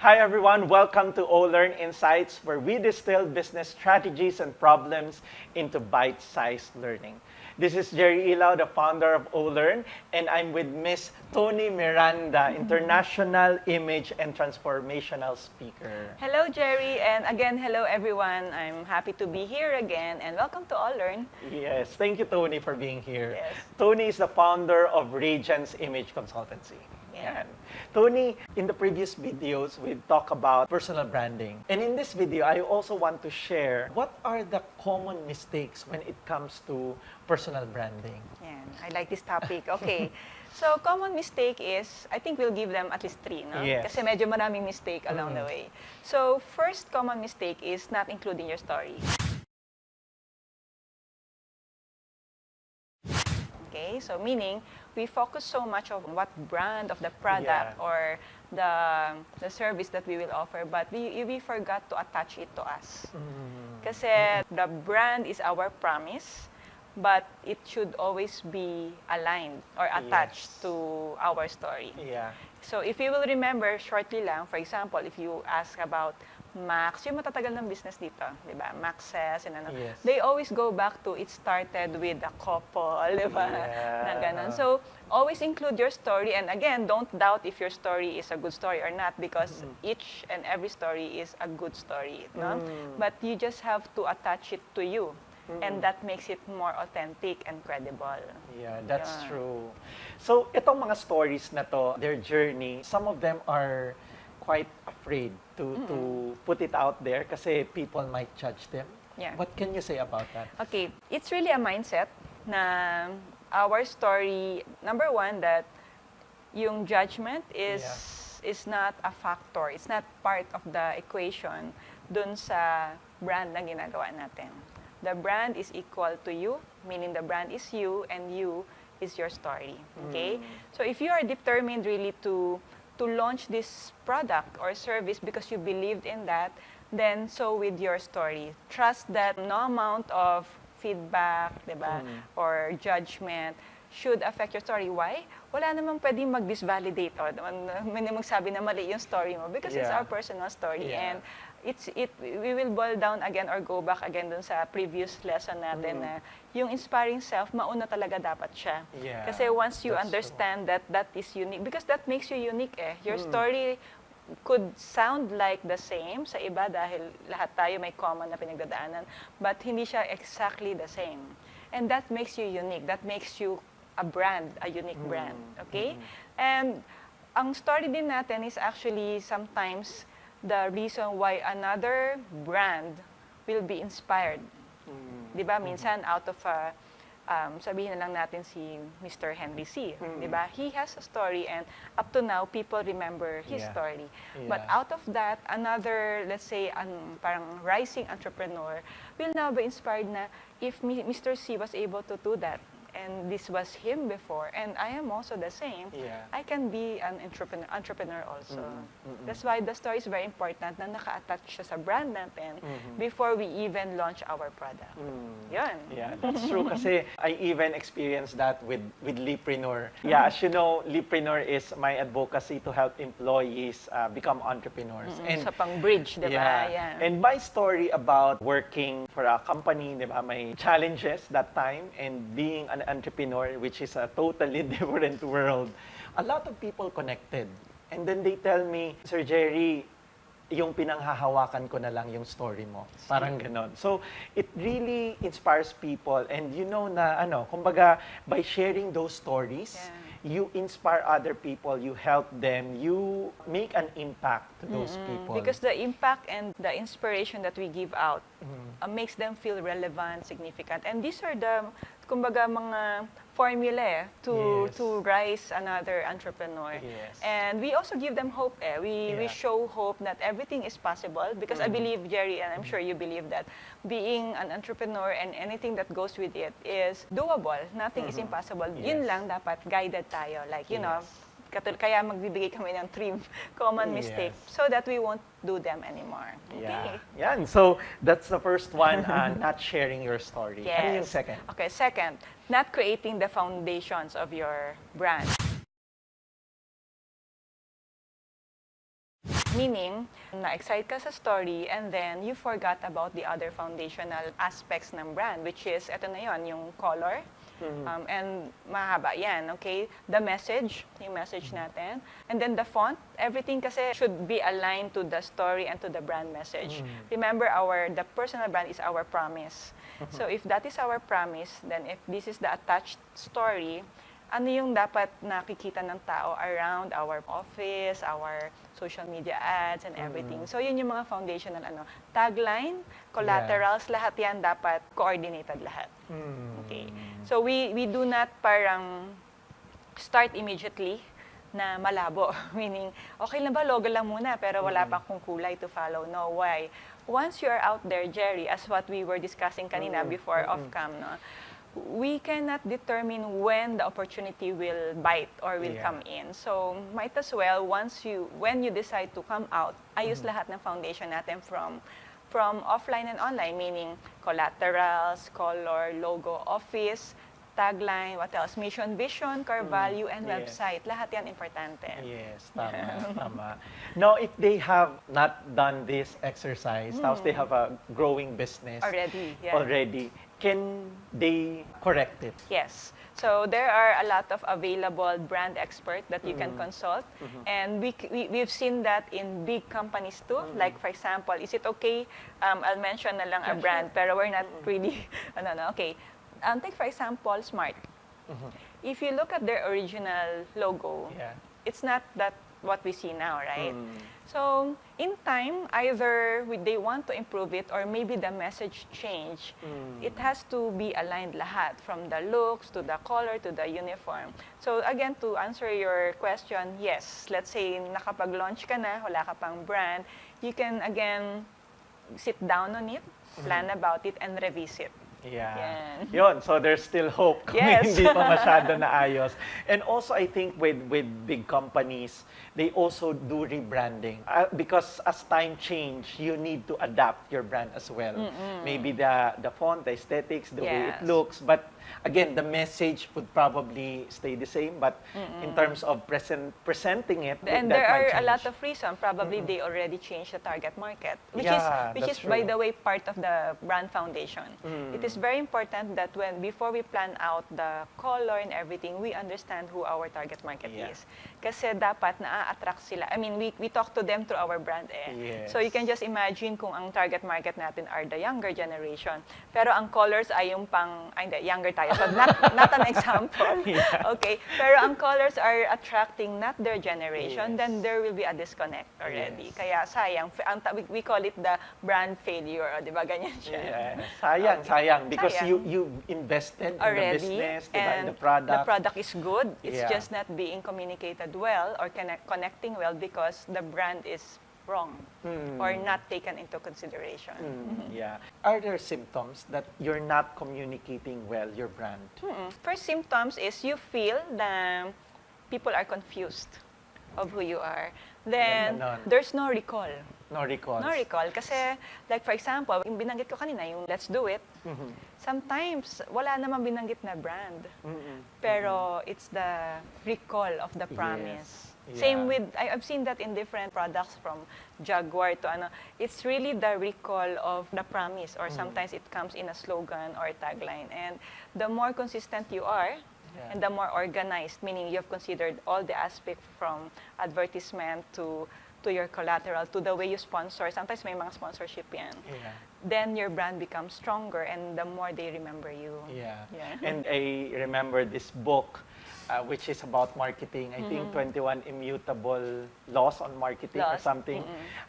Hi everyone, welcome to Olern Insights, where we distill business strategies and problems into bite-sized learning. This is Jerry Ilaw, the founder of Olern, and I'm with Miss Toni Miranda, International Image and Transformational Speaker. Hello, Jerry, and again, hello everyone. I'm happy to be here again, and welcome to Olern. Yes, thank you, Toni, for being here. Yes. Toni is the founder of Radiance Image Consultancy. Yeah. Yan. Toni, in the previous videos, we've talked about personal branding. And in this video, I also want to share what are the common mistakes when it comes to personal branding. Yan. I like this topic. Okay. So, common mistake is, I think we'll give them at least 3, no? Yes. Kasi medyo maraming mistake along the way. So, first common mistake is not including your story. Okay, so meaning we focus so much on what brand of the product or the service that we will offer, but we forgot to attach it to us. Kasi the brand is our promise, but it should always be aligned or attached to our story. Yeah. So if you will remember shortly lang, for example, if you ask about Max, yung matatagal ng business dito, di ba? Max says, and ano, they always go back to it started with a couple, di ba? Na ganun. So, always include your story, and again, don't doubt if your story is a good story or not, because each and every story is a good story, no? But you just have to attach it to you, and that makes it more authentic and credible. Yeah, that's true. So, itong mga stories na to, their journey, some of them are quite afraid to put it out there kasi people might judge them. Yeah. What can you say about that? Okay, it's really a mindset na our story, number one, that yung judgment is not a factor. It's not part of the equation dun sa brand na ginagawa natin. The brand is equal to you, meaning the brand is you and you is your story. Okay? So if you are determined really to launch this product or service because you believed in that, then so with your story. Trust that no amount of feedback, diba, or judgment should affect your story. Why? Wala namang pwedeng mag-disvalidate o may magsabi na mali yung story mo because it's our personal story. And we will boil down again or go back again dun sa previous lesson natin na yung inspiring self, mauna talaga dapat siya. Kasi once you understand that that is unique, because that makes you unique eh. Your story could sound like the same sa iba dahil lahat tayo may common na pinagdadaanan, but hindi siya exactly the same. And that makes you unique. That makes you a brand, a unique brand. Okay? And ang story din natin is actually sometimes the reason why another brand will be inspired. Di ba? Minsan, out of sabihin na lang natin si Mr. Henry C. Di ba? He has a story and up to now, people remember his story. But out of that, another, let's say, parang rising entrepreneur will now be inspired na if Mr. C was able to do that, and this was him before, and I am also the same, I can be an entrepreneur also. That's why the story is very important na naka-attach siya sa brand natin before we even launch our product. Yun. Yeah, that's true kasi I even experienced that with Lipreneur. Yeah, as you know, Lipreneur is my advocacy to help employees become entrepreneurs. And sa pang-bridge, di ba? And my story about working for a company, di ba, may challenges that time, and being an entrepreneur, which is a totally different world. A lot of people connected. And then they tell me, Sir Jerry, yung pinanghahawakan ko na lang yung story mo. Parang ganon. So, it really inspires people. And you know na, kumbaga, by sharing those stories, you inspire other people, you help them, you make an impact to those people. Because the impact and the inspiration that we give out makes them feel relevant, significant. And these are the, kumbaga, mga formula to rise another entrepreneur. And we also give them hope. We show hope that everything is possible because I believe, Jerry, and I'm sure you believe that being an entrepreneur and anything that goes with it is doable. Nothing is impossible. Yun lang dapat guided tayo. Like, you know, kaya magbibigay kami ng 3 common mistakes so that we won't do them anymore. Okay. Yeah. So that's the first one, not sharing your story. Ano yung second? Okay, second, not creating the foundations of your brand. Meaning, na-excite ka sa story and then you forgot about the other foundational aspects ng brand, which is, eto na yon, yung color, and mahaba yan, okay? The message, yung message natin. And then the font, everything kasi should be aligned to the story and to the brand message. Remember, the personal brand is our promise. So if that is our promise, then if this is the attached story, ano yung dapat nakikita ng tao around our office, our social media ads, and everything. So yun yung mga foundational tagline, collaterals, lahat yan dapat coordinated lahat. Okay. So we do not parang start immediately na malabo. Meaning, okay lang ba, logo lang muna, pero wala pa akong kulay to follow. No, why? Once you are out there, Jerry, as what we were discussing kanina before off-cam, no? We cannot determine when the opportunity will bite or will come in. So, might as well, when you decide to come out, ayos lahat ng foundation natin from offline and online, meaning collaterals, color, logo, office, tagline, what else? Mission, vision, core value, and website. Lahat yan importante. Yes, tama, tama. Now, if they have not done this exercise, tapos they have a growing business already, can they correct it? Yes. So there are a lot of available brand experts that you can consult. And we've seen that in big companies too. Like, for example, is it okay? I'll mention na lang a brand, pero we're not really, okay. Take, for example, Smart. If you look at their original logo, it's not that what we see now, right? So, in time, either they want to improve it or maybe the message change. It has to be aligned lahat, from the looks to the color to the uniform. So, again, to answer your question, yes, let's say nakapag-launch ka na, wala ka pang brand, you can, again, sit down on it, plan about it, and revisit. Yeah. Yun. So there's still hope kung hindi pa masyado naayos. And also, I think with big companies, they also do rebranding. Because as time change, you need to adapt your brand as well. Maybe the font, the aesthetics, the way it looks. But again, the message would probably stay the same. But in terms of presenting it, and there are a lot of reasons. Probably they already changed the target market, which is by the way, part of the brand foundation. It is very important that before we plan out the color and everything, we understand who our target market is. Kasi dapat na-attract sila. I mean, we talk to them through our brand So you can just imagine kung ang target market natin are the younger generation. Pero ang colors ay yung younger tayo. So not an example. Okay. Pero ang colors are attracting not their generation, then there will be a disconnect already. Kaya sayang. We call it the brand failure. Di ba? Ganyan siya. Sayang. Because you invested in the business, and in the product. The product is good. It's just not being communicated well or connecting well because the brand is wrong or not taken into consideration. Are there symptoms that you're not communicating well your brand? First symptoms is you feel that people are confused of who you are. Then there's no recall. No recall. No recall. Kasi, like for example, yung binanggit ko kanina, yung Let's Do It, sometimes wala namang binanggit na brand. Pero it's the recall of the promise. Same with, I've seen that in different products from Jaguar to it's really the recall of the promise, or sometimes it comes in a slogan or a tagline. And the more consistent you are, and the more organized, meaning you've considered all the aspects from advertisement to your collateral, to the way you sponsor. Sometimes may mga sponsorship yan. Then your brand becomes stronger and the more they remember you. And I remember this book, which is about marketing. I think 21 Immutable Laws on Marketing or something.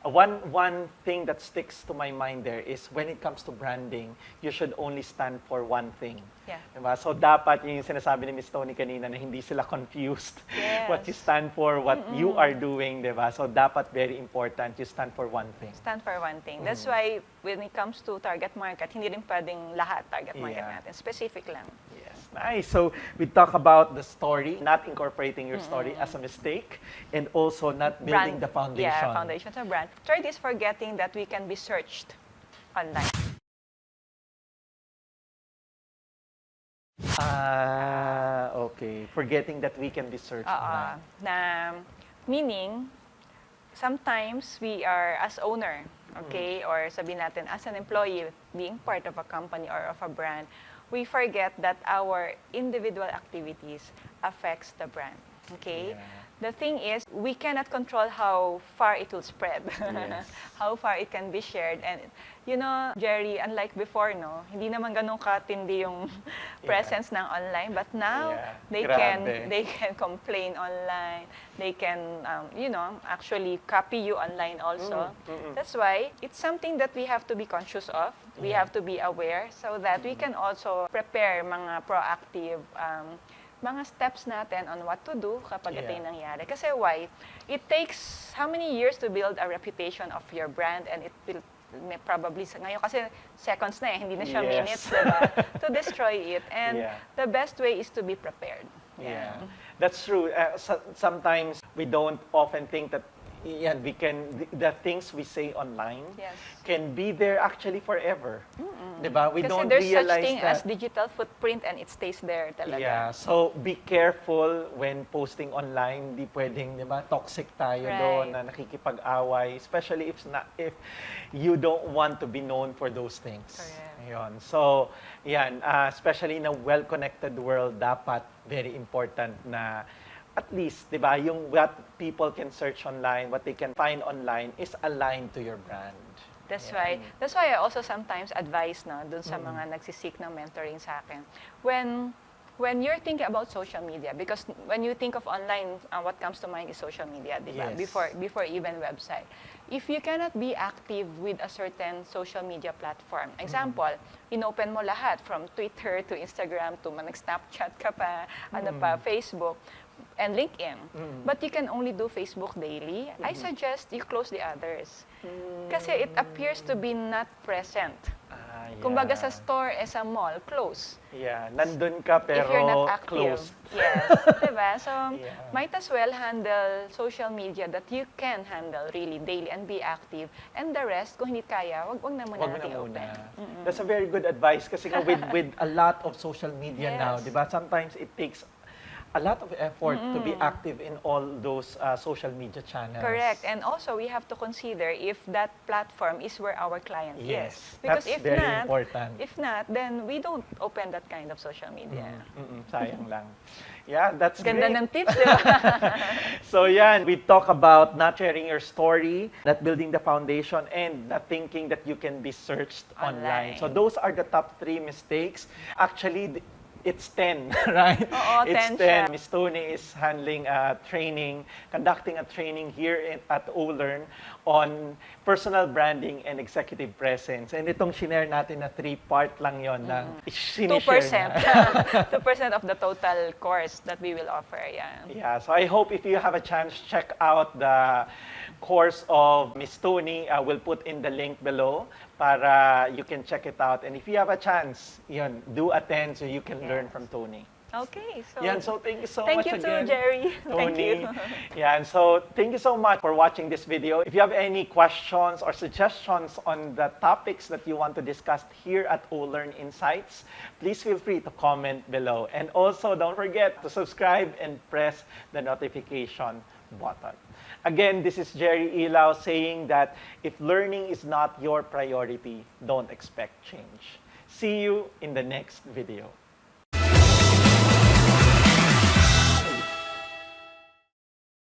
One thing that sticks to my mind there is when it comes to branding, you should only stand for one thing. Diba? So dapat yung sinasabi ni Miss Toni kanina na hindi sila confused what you stand for, what you are doing, diba? So dapat very important, you stand for one thing. Stand for one thing. That's why when it comes to target market, hindi rin pwedeng lahat target market natin. Specific lang. Nice. So we talk about the story, not incorporating your story as a mistake, and also not building the foundation. Yeah, foundation of brand. Third is forgetting that we can be searched online. Okay. Forgetting that we can be searched online. Meaning, sometimes we are as owner, okay, or sabihin natin as an employee, being part of a company or of a brand, we forget that our individual activities affects the brand, okay? Yeah. The thing is, we cannot control how far it will spread, Yes. how far it can be shared. And you know, Jerry, unlike before, no, hindi naman ganun katindi yung presence ng online. But now, Yeah. they Grabe. can complain online. They can, you know, actually copy you online also. That's why it's something that we have to be conscious of. We have to be aware so that we can also prepare mga proactive mga steps natin on what to do kapag ito yung nangyari. Kasi why? It takes how many years to build a reputation of your brand, and it will probably, ngayon kasi seconds na hindi na siya minutes, diba? To destroy it. And the best way is to be prepared. Yeah, that's true. Sometimes we don't often think that we can, the things we say online can be there actually forever. Diba? We Kasi don't there's realize such thing that. as digital footprint, and it stays there talaga. Yeah, so be careful when posting online. Di pwedeng, diba, toxic tayo doon na nakikipag-away, especially if you don't want to be known for those things. Correct. Ayun. So, yan, especially in a well-connected world, dapat very important na at least, di ba, yung what people can search online, what they can find online is aligned to your brand. That's right. That's why I also sometimes advise dun sa mga nagsisik ng mentoring sa akin. When you're thinking about social media, because when you think of online, what comes to mind is social media, di ba? Before even website. If you cannot be active with a certain social media platform, example, inopen mo lahat from Twitter to Instagram to nag-Snapchat ka pa, Facebook, and LinkedIn. But you can only do Facebook daily. I suggest you close the others. Kasi it appears to be not present. Kumbaga sa store, sa mall, close. Yeah, nandun ka pero if you're not active. closed. Yes, diba? So, might as well handle social media that you can handle really daily and be active. And the rest, kung hindi kaya, wag na muna natin open. That's a very good advice kasi with a lot of social media now, diba? Sometimes it takes a lot of effort to be active in all those social media channels. Correct. And also, we have to consider if that platform is where our client is. Because Because that's very important. If not, then we don't open that kind of social media. Sayang lang. Yeah, that's Ganda great. ng tips, di ba? So yeah, we talk about not sharing your story, not building the foundation, and not thinking that you can be searched online. So those are the top 3 mistakes. Actually, it's 10, right? Oo, it's 10 10. Miss Toni is handling conducting a training here at Olern on personal branding and executive presence. And itong shinare natin na 3-part lang yon na sinishare 2%. 2% of the total course that we will offer. Yeah, so I hope if you have a chance, check out the course of Miss Toni. I will put in the link below para you can check it out. And if you have a chance, do attend so you can learn from Toni. Okay. So thank you so thank much you again, too, Jerry. Toni. Thank you. So thank you so much for watching this video. If you have any questions or suggestions on the topics that you want to discuss here at Olern Insights, please feel free to comment below. And also, don't forget to subscribe and press the notification button. Again, this is Jerry Ilaw saying that if learning is not your priority, don't expect change. See you in the next video.